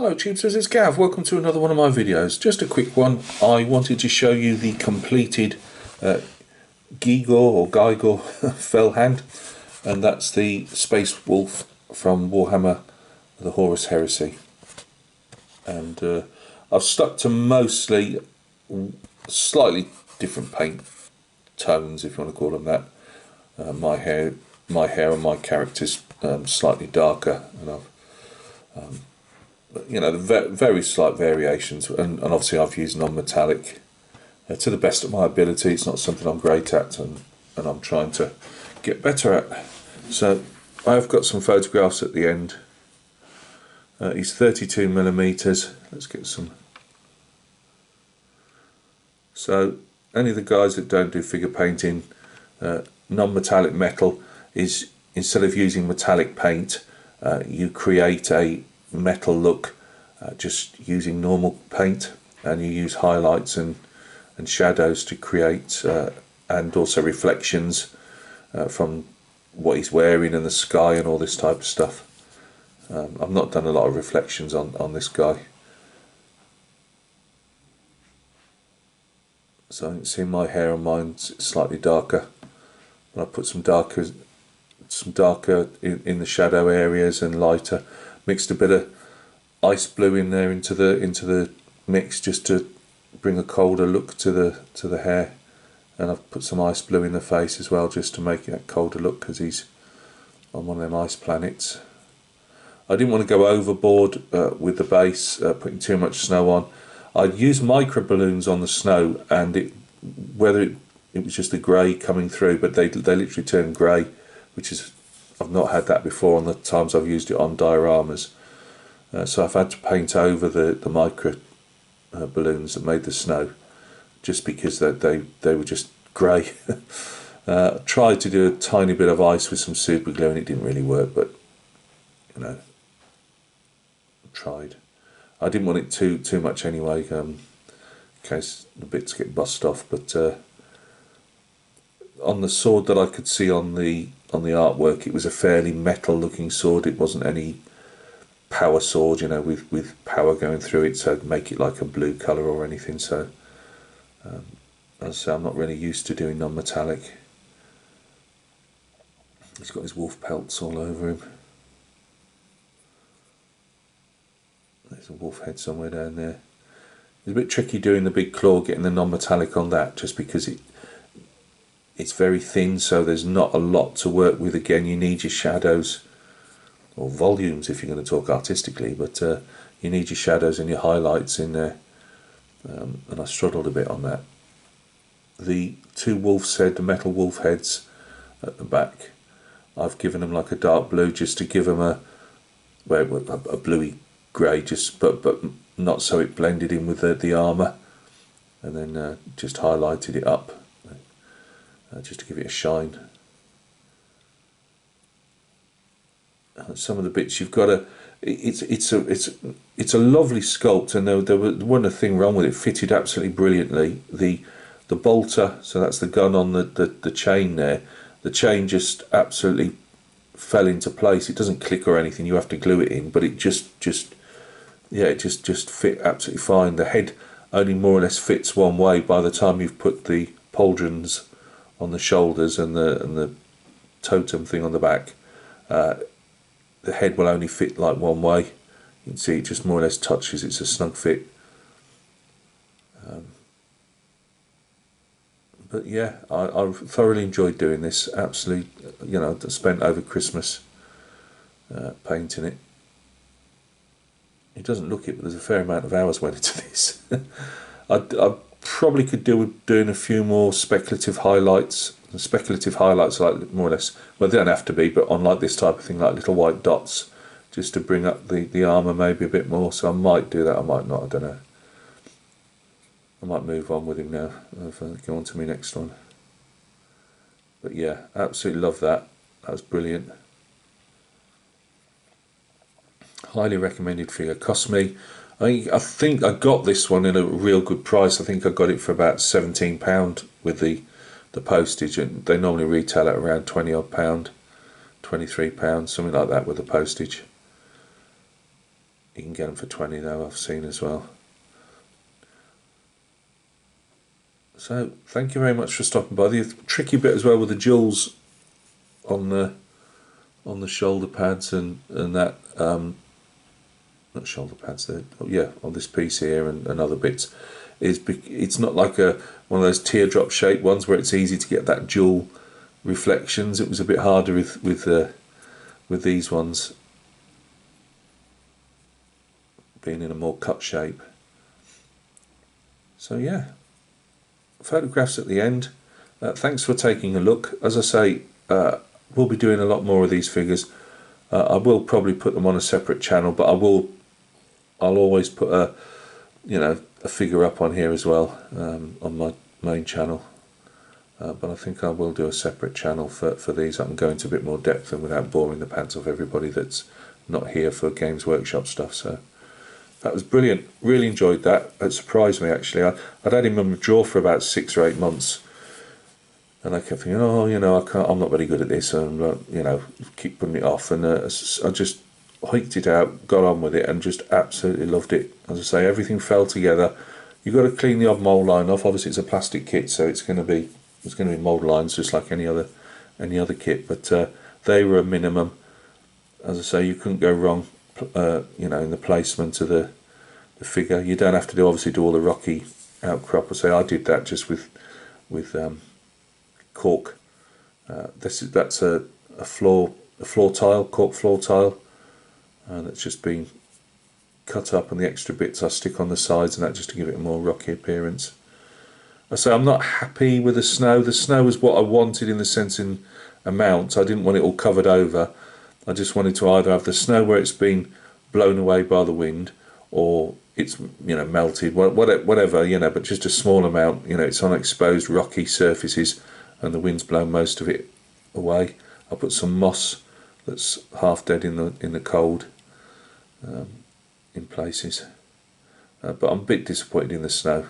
Hello Tubesters, it's Gav. Welcome to another one of my videos. Just a quick one. I wanted to show you the completed Geigor Fell-Hand, and that's the Space Wolf from Warhammer, the Horus Heresy. And I've stuck to mostly slightly different paint tones, if you want to call them that. My hair and my character's slightly darker, and I've you know, the very slight variations, and obviously I've used non-metallic to the best of my ability. It's not something I'm great at, and I'm trying to get better at. So I've got some photographs at the end. He's 32mm. Let's get some. So any of the guys that don't do figure painting, non-metallic metal is, instead of using metallic paint, you create a metal look just using normal paint, and you use highlights and shadows to create and also reflections from what he's wearing and the sky and all this type of stuff. I've not done a lot of reflections on this guy, so I can see my hair and mine's slightly darker, and I put some darker in the shadow areas and lighter. Mixed a bit of ice blue in there into the mix, just to bring a colder look to the hair, and I've put some ice blue in the face as well, just to make it that colder look, because he's on one of them ice planets. I didn't want to go overboard with the base, putting too much snow on. I'd used micro balloons on the snow, and whether it was just the grey coming through, but they literally turned grey, which is, I've not had that before on the times I've used it on dioramas. So I've had to paint over the micro balloons that made the snow, just because they were just grey. Tried to do a tiny bit of ice with some super glue, and it didn't really work, but you know, tried. I didn't want it too much anyway, in case the bits get bust off. But on the sword that I could see on the artwork, it was a fairly metal looking sword. It wasn't any power sword, you know, with power going through it, so make it like a blue colour or anything. So as I say, I'm not really used to doing non-metallic. He's got his wolf pelts all over him. There's a wolf head somewhere down there. It's a bit tricky doing the big claw, getting the non-metallic on that, just because it's very thin, so there's not a lot to work with. Again, you need your shadows, or volumes if you're going to talk artistically, but you need your shadows and your highlights in there, and I struggled a bit on that. The two wolf's head, the metal wolf heads at the back, I've given them like a dark blue, just to give them a bluey grey, just but not so it blended in with the armour, and then just highlighted it up. Just to give it a shine. Some of the bits you've got to. It's a lovely sculpt, and there wasn't a thing wrong with it. Fitted absolutely brilliantly. The bolter, so that's the gun on the chain there. The chain just absolutely fell into place. It doesn't click or anything. You have to glue it in, but it just fit absolutely fine. The head only more or less fits one way. By the time you've put the pauldrons on the shoulders and the totem thing on the back, the head will only fit like one way. You can see it just more or less touches. It's a snug fit. But yeah, I thoroughly enjoyed doing this. Absolutely, you know, spent over Christmas painting it. It doesn't look it, but there's a fair amount of hours went into this. I probably could do with doing a few more speculative highlights. The speculative highlights are like more or less, well, they don't have to be, but on like this type of thing, like little white dots, just to bring up the armour maybe a bit more. So I might do that, I might not, I don't know. I might move on with him now, go on to my next one. But yeah, absolutely love that. That was brilliant. Highly recommended figure. Cost me, I think I got this one in a real good price. I think I got it for about £17 with the postage, and they normally retail at around £20 odd, £23, something like that with the postage. You can get them for 20 though, I've seen as well. So thank you very much for stopping by. The tricky bit as well with the jewels on the shoulder pads and that not shoulder pads, on this piece here and other bits, is it's not like one of those teardrop shaped ones where it's easy to get that jewel reflections. It was a bit harder with these ones being in a more cut shape. So yeah, photographs at the end. Thanks for taking a look. As I say, we'll be doing a lot more of these figures. I will probably put them on a separate channel, but I'll always put a figure up on here as well, on my main channel. But I think I will do a separate channel for these. I can go into a bit more depth and without boring the pants off everybody that's not here for Games Workshop stuff. So that was brilliant. Really enjoyed that. It surprised me actually. I'd had him in my drawer for about 6 or 8 months, and I kept thinking, I'm not very good at this, and keep putting it off. And I just hiked it out, got on with it, and just absolutely loved it. As I say, everything fell together. You've got to clean the odd mould line off. Obviously, it's a plastic kit, so it's going to be mould lines just like any other kit. But they were a minimum. As I say, you couldn't go wrong. In the placement of the figure. You don't have to obviously do all the rocky outcrop. I did that just with cork. That's a floor tile, cork floor tile, and it's just been cut up, and the extra bits I stick on the sides and that just to give it a more rocky appearance. I say I'm not happy with the snow. The snow is what I wanted in the sense in amount. I didn't want it all covered over. I just wanted to either have the snow where it's been blown away by the wind, or it's melted, whatever, but just a small amount. It's on exposed rocky surfaces and the wind's blown most of it away. I put some moss that's half dead in the cold in places, but I'm a bit disappointed in the snow.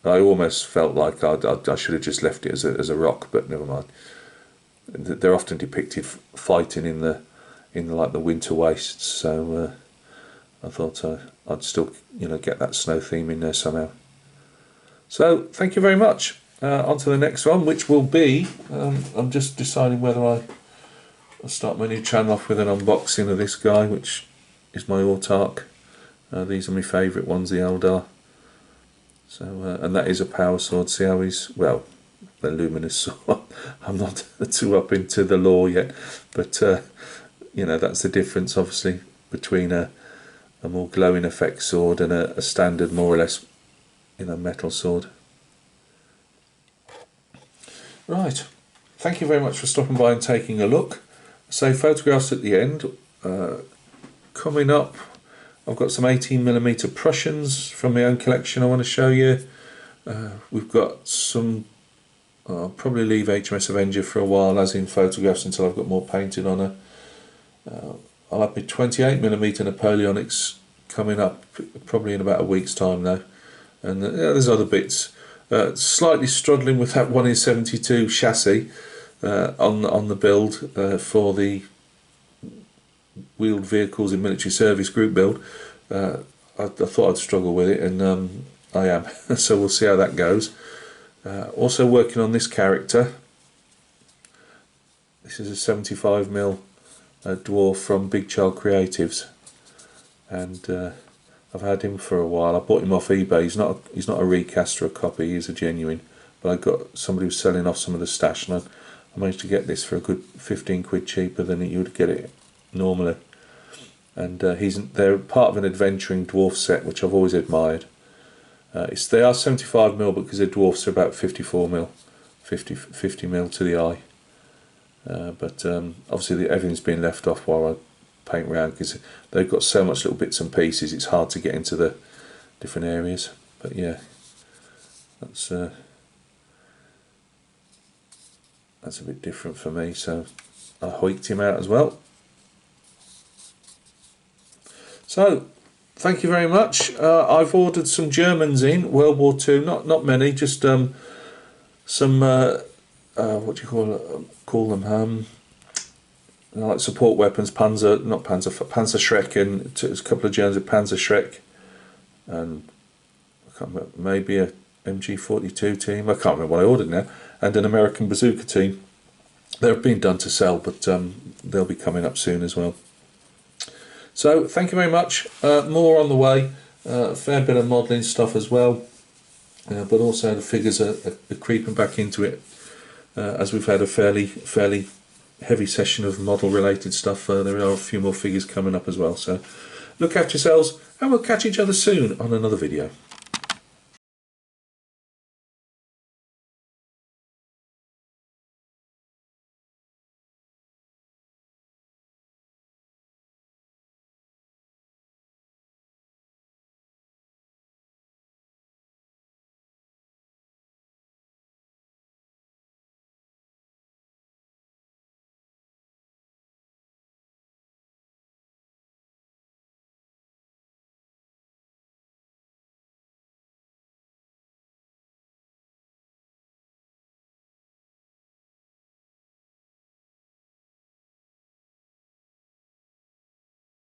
I almost felt like I should have just left it as a rock, but never mind. They're often depicted fighting in the winter wastes, so I thought I'd still get that snow theme in there somehow. So thank you very much. On to the next one, which will be I'm just deciding whether I'll start my new channel off with an unboxing of this guy, which is my Autark. These are my favourite ones, the Eldar. So and that is a power sword. See how he's, well, the luminous sword. I'm not too up into the lore yet, but that's the difference obviously between a more glowing effect sword and a standard, more or less, metal sword. Right, thank you very much for stopping by and taking a look. So photographs at the end. Coming up, I've got some 18mm Prussians from my own collection I want to show you. We've got some, I'll probably leave HMS Avenger for a while as in photographs until I've got more painted on her. I'll have my 28mm Napoleonics coming up probably in about a week's time now. And there's other bits. Slightly struggling with that 1 in 72 chassis on the build for the wheeled vehicles in military service group build. I thought I'd struggle with it, and I am. So we'll see how that goes. Also working on this character. This is a 75mm dwarf from Big Child Creatives, and I've had him for a while. I bought him off eBay. He's not a recast or a copy. He's a genuine. But I got somebody who's selling off some of the stash, and I managed to get this for a good 15 quid cheaper than you would get it normally. And they're part of an adventuring dwarf set, which I've always admired. They are 75mm, because their dwarfs are about 54mm, 50mm to the eye. But obviously everything's been left off while I paint around, because they've got so much little bits and pieces, it's hard to get into the different areas. But yeah, that's a bit different for me, so I hiked him out as well. So thank you very much. I've ordered some Germans in World War II, not many, just some what do you call them, like support weapons, Panzer Shrek, and a couple of gens of Panzer Shrek, and I can't remember, maybe a MG42 team. I can't remember what I ordered now, and an American bazooka team. They've been done to sell, but they'll be coming up soon as well. So thank you very much. More on the way. A fair bit of modelling stuff as well, but also the figures are creeping back into it as we've had a fairly heavy session of model related stuff. There are a few more figures coming up as well. So look after yourselves, and we'll catch each other soon on another video.